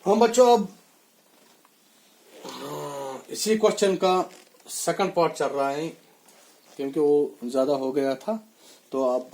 हम बच्चों अब इसी क्वेश्चन का सेकंड पार्ट चल रहा है क्योंकि वो ज्यादा हो गया था। तो अब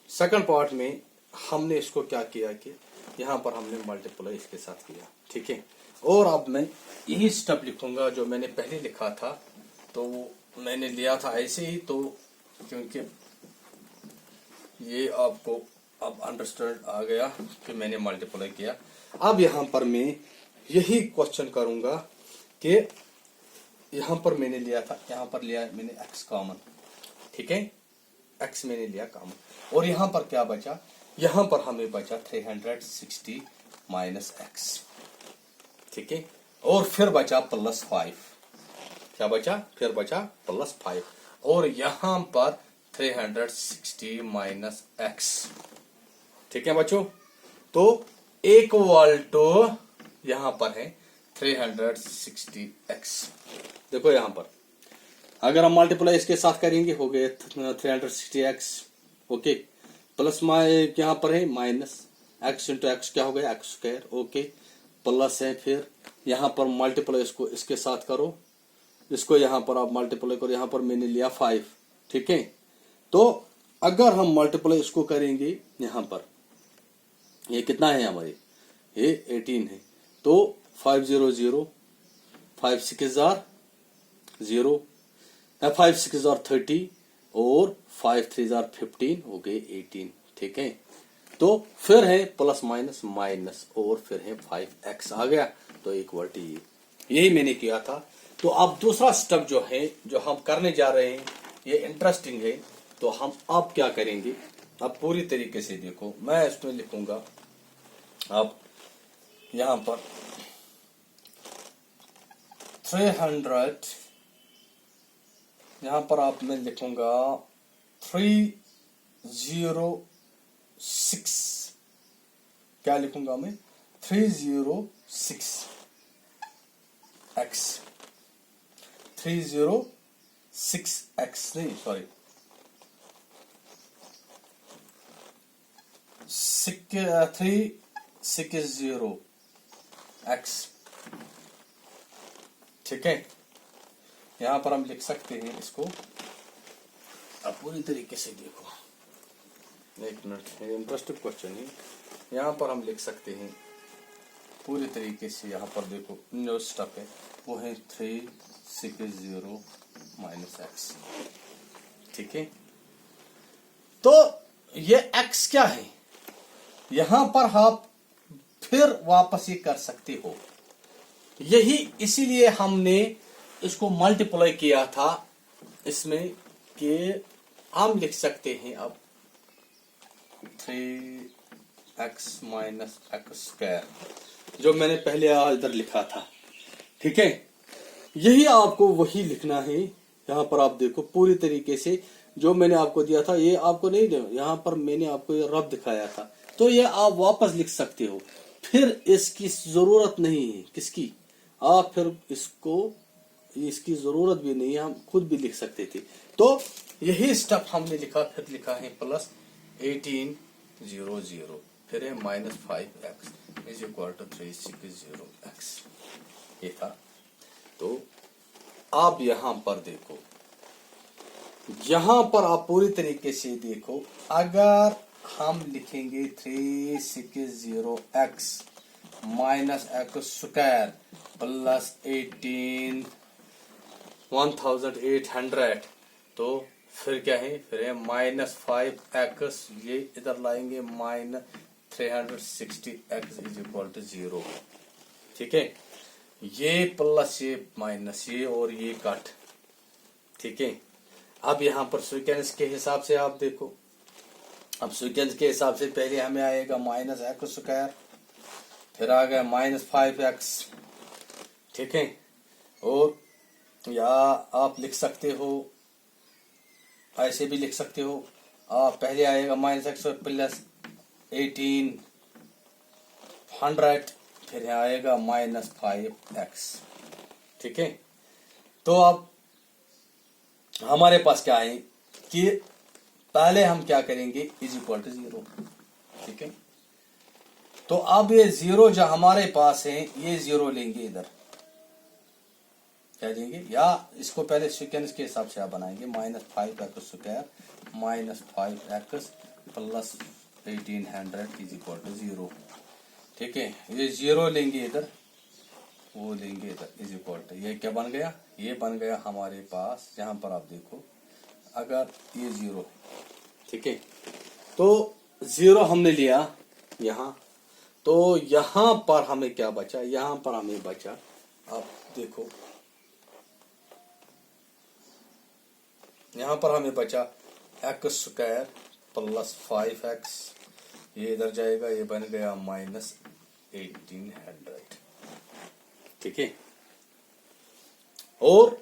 सेकंड पार्ट में हमने इसको क्या किया कि यहाँ पर हमने मल्टीप्लाई इसके साथ किया, ठीक है। और अब मैं यही स्टेप लिखूंगा जो मैंने पहले लिखा था, तो वो मैंने लिया था ऐसे ही, तो क्योंकि ये आपको अब अंडरस्टैंड आ गया कि मैंने मल्टीप्लाई किया। अब यहाँ पर मैं यही क्वेश्चन करूंगा कि यहाँ पर मैंने लिया था, यहाँ पर लिया मैंने x कॉमन, ठीक है, x मैंने लिया कॉमन, और यहाँ पर क्या बचा, यहाँ पर हमें बचा 360 माइनस x, ठीक है, और फिर बचा +5, क्या बचा, फिर बचा +5, और यहाँ पर 360 माइनस x, ठीक है बच्चों। तो इक्वल टू यहाँ पर है 360x। देखो यहाँ पर अगर हम मल्टीप्लाई इसके साथ करेंगे हो गए 360x, ओके, प्लस यहाँ पर है माइनस x इंटू एक्स क्या हो गया x स्क्वायर, ओके, प्लस है, फिर यहाँ पर मल्टीप्लाई इसको इसके साथ करो, इसको यहाँ पर आप मल्टीप्लाई करो, यहाँ पर मैंने लिया 5, ठीक है। तो अगर हम मल्टीप्लाई इसको करेंगे यहाँ पर, ये कितना है हमारे, ये 18 है, तो 5 0 0, 5 6 0, 5 6 30 और 5 3 15 हो गए 18, ठीक है। तो फिर है प्लस माइनस माइनस और फिर है 5x आ गया, तो इक्वल टू यही मैंने किया था। तो अब दूसरा स्टेप जो है जो हम करने जा रहे हैं ये इंटरेस्टिंग है, तो हम अब क्या करेंगे, अब पूरी तरीके से देखो, मैं इसमें लिखूंगा अब यहां पर 300, यहां पर आप मैं लिखूंगा 306, क्या लिखूंगा मैं 306x, 306x नहीं सॉरी 360x, ठीक है। यहां पर हम लिख सकते हैं इसको, अब पूरी तरीके से देखो, एक मिनट, इंटरेस्टिंग क्वेश्चन है। यहां पर हम लिख सकते हैं पूरी तरीके से, यहां पर देखो जो स्टेप है वो है 360 माइनस एक्स, ठीक है। तो ये x क्या है, यहां पर आप फिर वापस ये कर सकते हो, यही इसीलिए हमने इसको मल्टीप्लाई किया था इसमें, कि हम लिख सकते हैं अब 3x माइनस एक्स स्क्वायर, जो मैंने पहले इधर लिखा था, ठीक है। यही आपको वही लिखना है, यहां पर आप देखो पूरी तरीके से जो मैंने आपको दिया था, ये आपको नहीं दिया, यहां पर मैंने आपको ये रब दिखाया था, तो ये आप वापस लिख सकते हो, फिर इसकी जरूरत नहीं है, किसकी, आप फिर इसको, इसकी जरूरत भी नहीं है, हम खुद भी लिख सकते थे। तो यही स्टेप हमने लिखा, फिर लिखा है प्लस 1800, फिर है minus 5x is equal to 360x, ये था। तो आप यहां पर देखो, यहां पर आप पूरी तरीके से देखो, अगर हम लिखेंगे 360x minus x square plus 1800, तो फिर क्या है, फिर है माइनस 5x, ये इधर लाएंगे minus 360x is equal to 0, ठीक है। ये प्लस ये माइनस ये और ये कट, ठीक है। अब यहां पर सीक्वेंस के हिसाब से आप देखो, अब सीक्वेंस के हिसाब से पहले हमें आएगा माइनस एक्स स्क्वायर, फिर आ गया माइनस 5x, ठीक है। और या आप लिख सकते हो, ऐसे भी लिख सकते हो, आप पहले आएगा माइनस एक्स प्लस 1800, फिर आएगा माइनस 5x, ठीक है। तो अब हमारे पास क्या है कि पहले हम क्या करेंगे, इज इक्वल टू 0, ठीक है। तो अब ये जीरो जो हमारे पास है ये जीरो लेंगे इधर, क्या देंगे, या इसको पहले सीक्वेंस के हिसाब से आप बनाएंगे, -5x² -5x plus 1800 is equal to 0। ठीक है, ये जीरो लेंगे इधर, वो लेंगे इधर, इज इक्वल टू, ये क्या बन गया, ये बन गया हमारे पास, यहां पर आप देखो अगर ये जीरो, ठीक है, तो जीरो हमने लिया यहां, तो यहां पर हमें क्या बचा, यहां पर हमें बचा, आप देखो यहां पर हमें बचा x² प्लस 5x, ये इधर जाएगा, ये बन गया -1800। ठीक है, और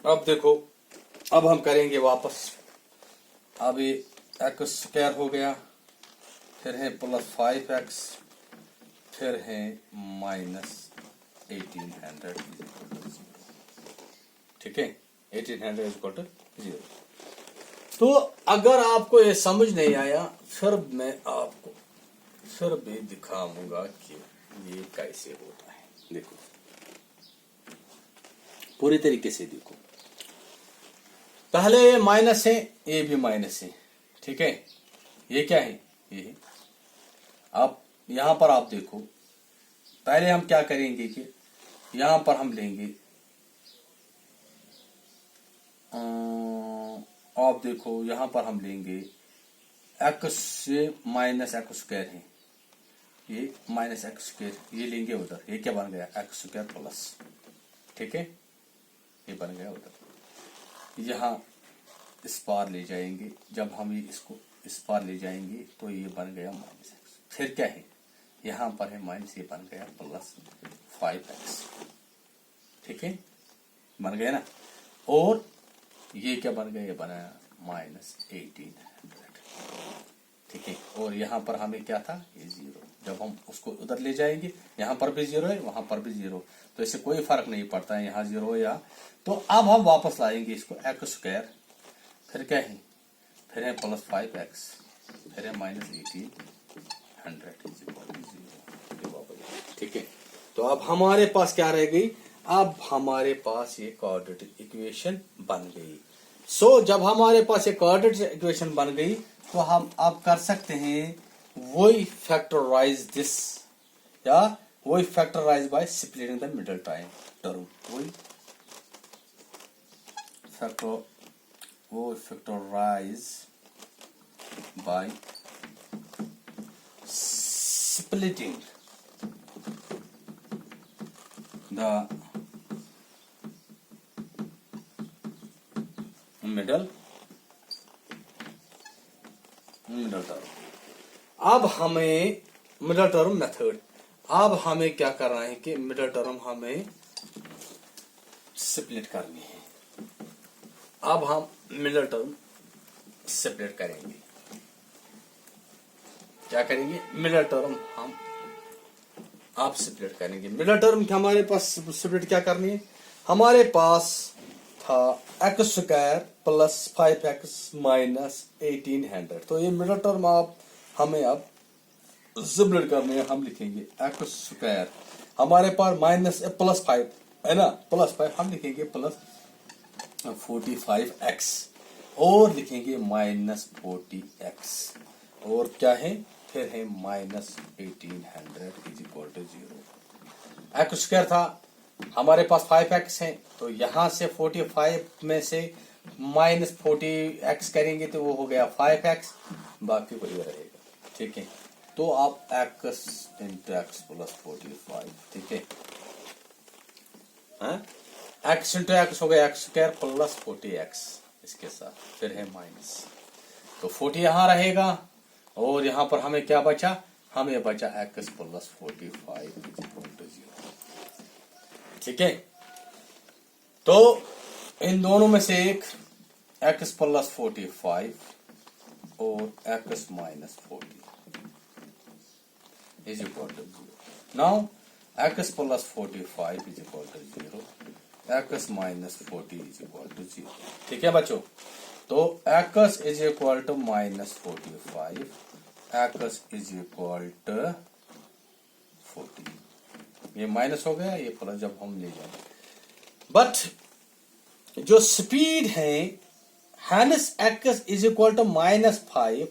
अब देखो, अब हम करेंगे वापस, अब ये x² हो गया, फिर है प्लस 5x, फिर है -1800। ठीक है, 1800 0। तो अगर आपको ये समझ नहीं आया, फिर मैं आपको फिर भी दिखाऊंगा कि ये कैसे होता है। देखो पूरी तरीके से देखो, पहले ये माइनस है, ये भी माइनस है, ठीक है, ये क्या है, ये आप यहां पर आप देखो, पहले हम क्या करेंगे कि यहां पर हम लेंगे, आप देखो यहां पर हम लेंगे x से -x² है, ये -x², ये लेंगे उधर, ये क्या बन गया x² प्लस, ठीक है, ये बन गया उधर, यहाँ इस पार ले जाएंगे, जब हम ये इसको इस पार ले जाएंगे तो ये बन गया -x, फिर क्या है, यहाँ पर है माइनस, ये बन गया प्लस 5x। ठीक है, बन गया ना, और ये क्या बन गया, ये बनाया -1800। ठीक है, और यहाँ पर हमें क्या था, ये जीरो, जब हम उसको उधर ले जाएंगे, यहाँ पर भी जीरो है, वहां पर भी जीरो, तो इससे कोई फर्क नहीं पड़ता है, यहाँ जीरो या, तो अब हम वापस लाएंगे इसको x², फिर क्या है, फिर है प्लस 5x, फिर है -1800। ठीक है, तो अब हमारे पास क्या रह गई, अब हमारे पास ये क्वाड्रेटिक इक्वेशन बन गई। सो जब हमारे पास ये क्वाड्रेटिक इक्वेशन बन गई, तो हम अब कर सकते हैं वही फैक्टराइज दिस, या वही factorise by splitting the middle term, वही factorise by splitting the middle term. अब हमें मिडल टर्म मेथड, अब हमें क्या करना है कि मिडल टर्म हमें स्प्लिट करनी है। अब हम मिडल टर्म स्प्लिट करेंगे, क्या करेंगे, मिडल टर्म हम आप स्प्लिट करेंगे। मिडल टर्म हमारे पास स्प्लिट क्या करनी है, हमारे पास था x² प्लस 5x -1800, तो ये मिडल टर्म आप हमें अब स्प्लिट करनी है। हम लिखेंगे x², हमारे पास प्लस 5 है ना, प्लस 5 हम लिखेंगे प्लस 45x, और लिखेंगे -40x, और क्या है, फिर है -1800 इज इक्वल टू 0। x² था, हमारे पास 5x है, तो यहां से 45 में से -40x करेंगे तो वो हो गया 5x, बाकी को ये रहेगा। ठीक है, तो आप x × x प्लस 45, ठीक है, x × x हो गया x² प्लस 40x इसके साथ, फिर है माइनस, तो 40 यहां रहेगा, और यहां पर हमें क्या बचा, हमें बचा x plus 45 is equal to 0। ठीक है, तो इन दोनों में से एक x प्लस 45 और x minus 40 is equal to 0। Now x plus 45 is equal to 0, x minus 40 is equal to 0। ठीक है बच्चों, तो x is equal to -45, x is equal to 40। ये माइनस हो गया, ये प्लस जब हम ले जाएंगे। बट जो स्पीड है hence x is equal to -5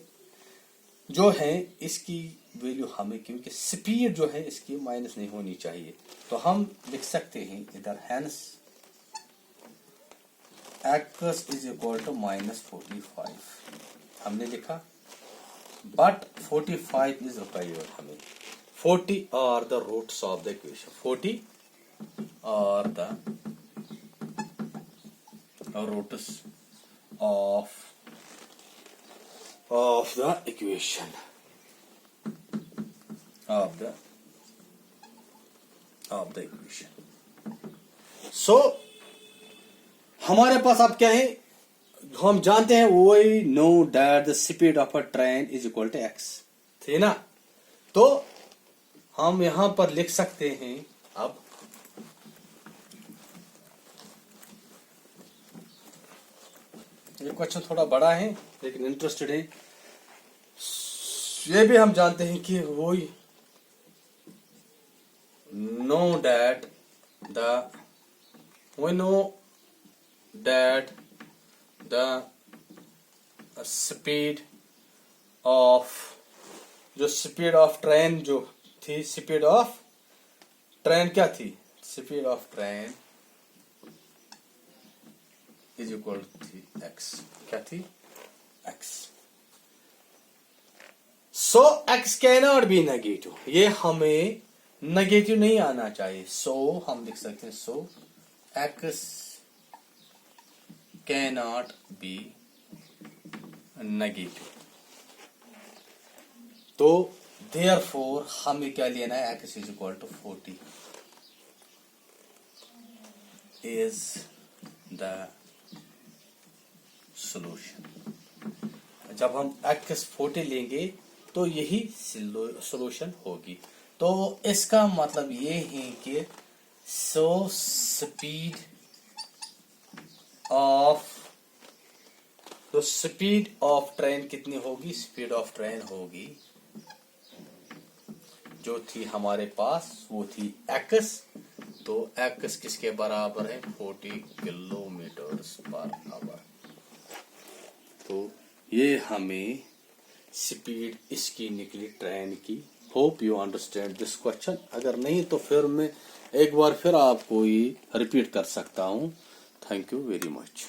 जो है, इसकी वैल्यू हमें, क्योंकि स्पीड जो है इसकी माइनस नहीं होनी चाहिए, तो हम लिख सकते हैं इधर hence x is equal to -45 हमने लिखा, बट 45 इज रिक्वायर्ड हमें। 40 are the roots of the equation, 40 are the roots of the equation of the equation। so हमारे पास अब क्या है, हम जानते हैं we know that the speed of a train is equal to x, थे ना। तो हम यहां पर लिख सकते हैं, अब ये क्वेश्चन थोड़ा बड़ा है लेकिन इंटरेस्टेड है। ये भी हम जानते हैं कि वो know that the speed of, जो स्पीड ऑफ ट्रेन जो थी, स्पीड ऑफ ट्रेन क्या थी, speed of train is equal थी x, क्या थी x। So x can not be negative, ये हमें नेगेटिव नहीं आना चाहिए। सो हम लिख सकते हैं so x can not be negative. तो देयरफॉर हमें क्या लेना है, x is equal to 40 is the solution. जब हम x 40 लेंगे तो यही सॉल्यूशन होगी। तो इसका मतलब ये है कि सो स्पीड ऑफ ट्रेन कितनी होगी, स्पीड ऑफ ट्रेन होगी जो थी हमारे पास वो थी x। तो x किसके बराबर है, 40 किलोमीटर्स पर आवर। तो ये हमें स्पीड इसकी निकली ट्रेन की। Hope you understand this question. अगर नहीं तो फिर मैं एक बार फिर आपको ये रिपीट कर सकता हूँ। Thank you very much.